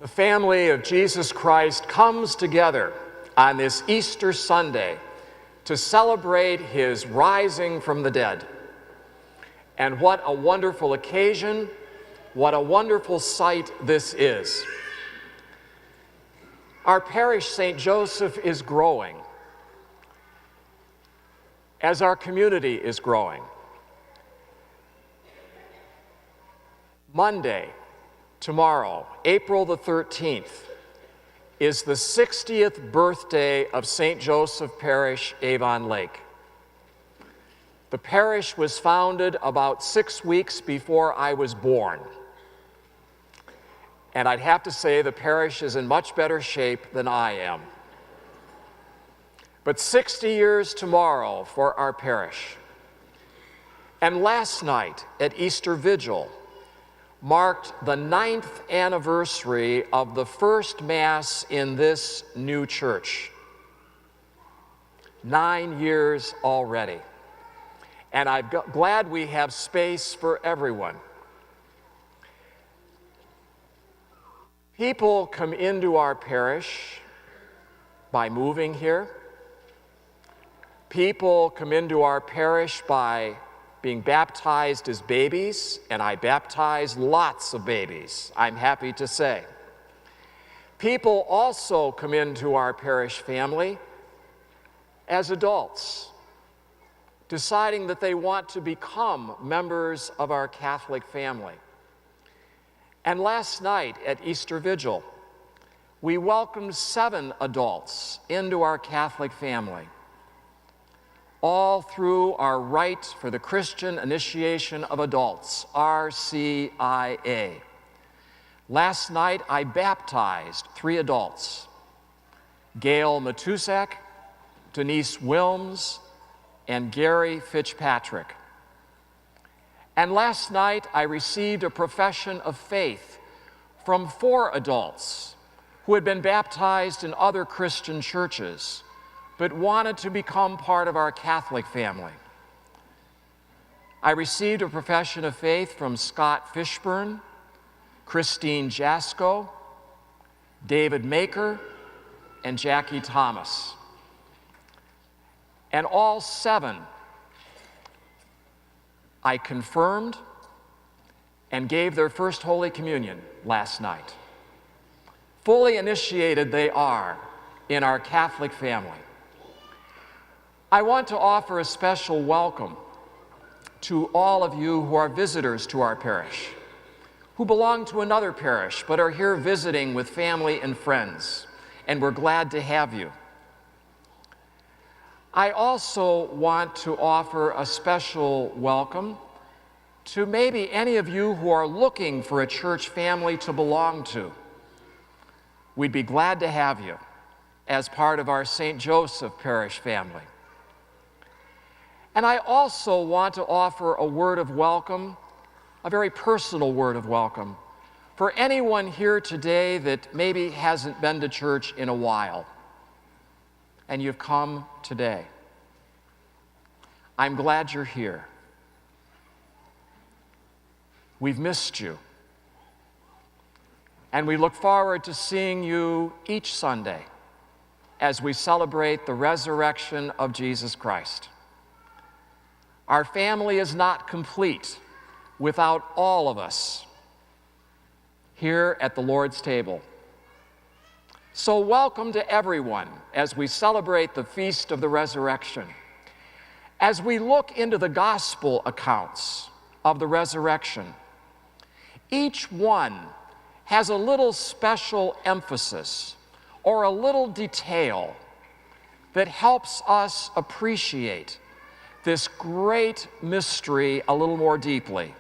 The family of Jesus Christ comes together on this Easter Sunday to celebrate his rising from the dead. And what a wonderful occasion, what a wonderful sight this is. Our parish, St. Joseph, is growing as our community is growing. Monday, tomorrow, April the 13th, is the 60th birthday of St. Joseph Parish, Avon Lake. The parish was founded about 6 weeks before I was born. And I'd have to say the parish is in much better shape than I am. But 60 years tomorrow for our parish. And last night at Easter Vigil marked the 9th anniversary of the first Mass in this new church. 9 years already. And I'm glad we have space for everyone. People come into our parish by moving here. People come into our parish by being baptized as babies, and I baptize lots of babies, I'm happy to say. People also come into our parish family as adults, deciding that they want to become members of our Catholic family. And last night at Easter Vigil, we welcomed 7 adults into our Catholic family, all through our Rite for the Christian Initiation of Adults, RCIA. Last night, I baptized 3 adults, Gail Matusak, Denise Wilms, and Gary Fitzpatrick. And last night, I received a profession of faith from 4 adults who had been baptized in other Christian churches, but wanted to become part of our Catholic family. I received a profession of faith from Scott Fishburne, Christine Jasko, David Maker, and Jackie Thomas. And all 7 I confirmed and gave their first Holy Communion last night. Fully initiated they are in our Catholic family. I want to offer a special welcome to all of you who are visitors to our parish, who belong to another parish but are here visiting with family and friends, and we're glad to have you. I also want to offer a special welcome to maybe any of you who are looking for a church family to belong to. We'd be glad to have you as part of our St. Joseph Parish family. And I also want to offer a word of welcome, a very personal word of welcome, for anyone here today that maybe hasn't been to church in a while, and you've come today. I'm glad you're here. We've missed you. And we look forward to seeing you each Sunday as we celebrate the resurrection of Jesus Christ. Our family is not complete without all of us here at the Lord's table. So welcome to everyone as we celebrate the Feast of the Resurrection. As we look into the gospel accounts of the resurrection, each one has a little special emphasis or a little detail that helps us appreciate this great mystery a little more deeply.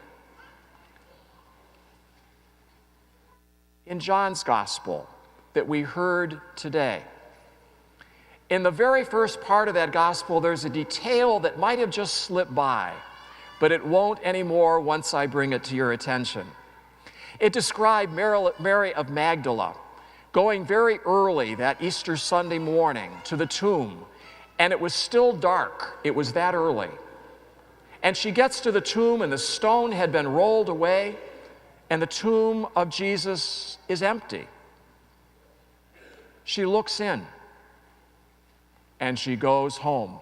In John's gospel that we heard today, in the very first part of that gospel, there's a detail that might have just slipped by, but it won't anymore once I bring it to your attention. It described Mary of Magdala going very early that Easter Sunday morning to the tomb, and it was still dark. It was that early. And she gets to the tomb, and the stone had been rolled away, and the tomb of Jesus is empty. she looks in and she goes home.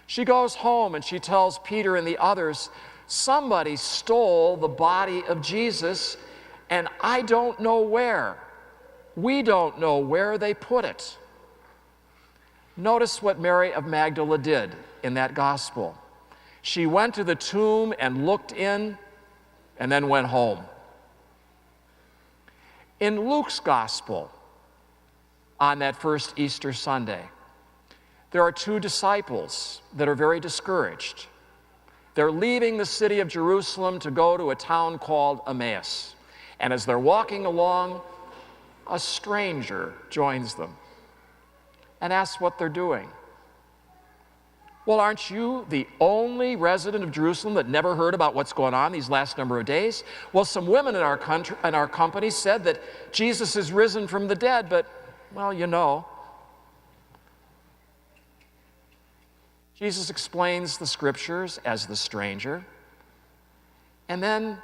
She goes home and she tells Peter and the others, somebody stole the body of Jesus, and I don't know where. We don't know where they put it. Notice what Mary of Magdala did in that gospel. She went to the tomb and looked in and then went home. In Luke's gospel, on that first Easter Sunday, there are two disciples that are very discouraged. They're leaving the city of Jerusalem to go to a town called Emmaus. And as they're walking along, a stranger joins them and asks what they're doing. Well, aren't you the only resident of Jerusalem that never heard about what's going on these last number of days? Well, some women in our company said that Jesus is risen from the dead, but, well, you know. Jesus explains the scriptures as the stranger. And then,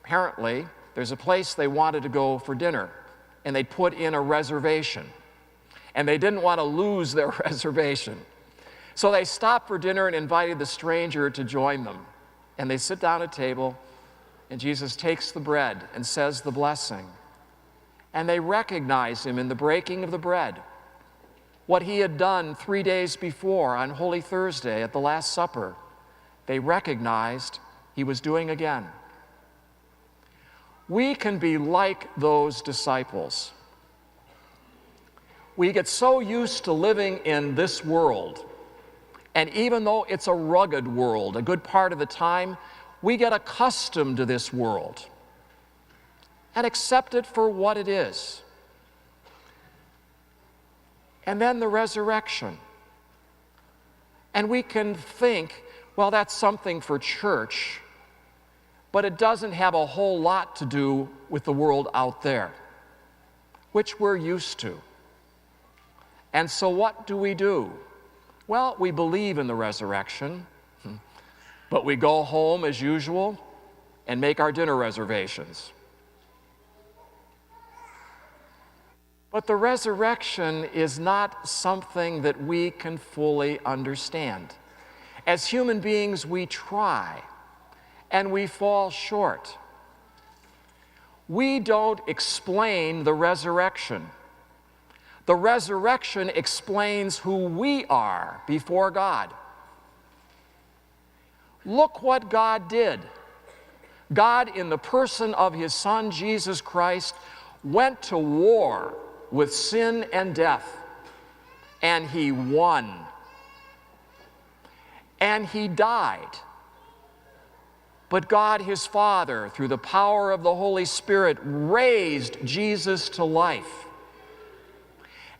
apparently, there's a place they wanted to go for dinner, and they put in a reservation. And they didn't want to lose their reservation. So they stopped for dinner and invited the stranger to join them. And they sit down at table, and Jesus takes the bread and says the blessing. And they recognize him in the breaking of the bread. What he had done 3 days before on Holy Thursday at the Last Supper, they recognized he was doing again. We can be like those disciples. We get so used to living in this world, and even though it's a rugged world, a good part of the time, we get accustomed to this world and accept it for what it is. And then the resurrection. And we can think, well, that's something for church, but it doesn't have a whole lot to do with the world out there, which we're used to. And so what do? Well, we believe in the resurrection, but we go home as usual and make our dinner reservations. But the resurrection is not something that we can fully understand. As human beings, we try, and we fall short. We don't explain the resurrection. The resurrection explains who we are before God. Look what God did. God, in the person of his Son, Jesus Christ, went to war with sin and death, and he won. And he died. But God, his Father, through the power of the Holy Spirit, raised Jesus to life.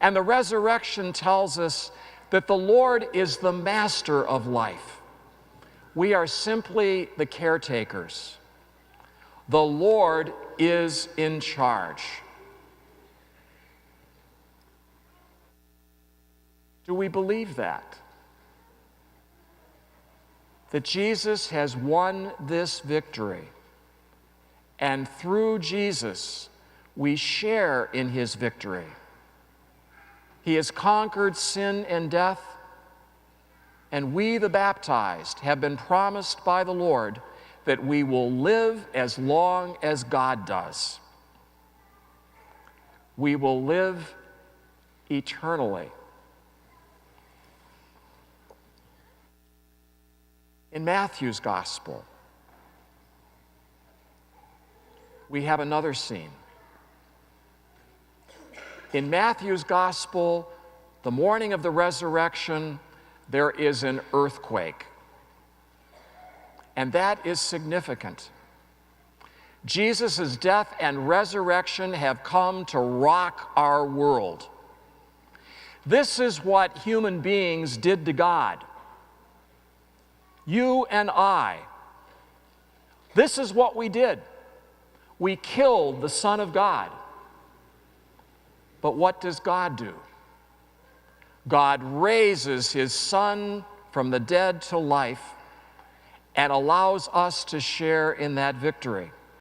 And the resurrection tells us that the Lord is the master of life. We are simply the caretakers. The Lord is in charge. Do we believe that? That Jesus has won this victory, and through Jesus, we share in his victory. He has conquered sin and death, and we, the baptized, have been promised by the Lord that we will live as long as God does. We will live eternally. In Matthew's gospel, we have another scene. In Matthew's gospel, the morning of the resurrection, there is an earthquake. And that is significant. Jesus' death and resurrection have come to rock our world. This is what human beings did to God. You and I. This is what we did. We killed the Son of God. But what does God do? God raises his Son from the dead to life and allows us to share in that victory.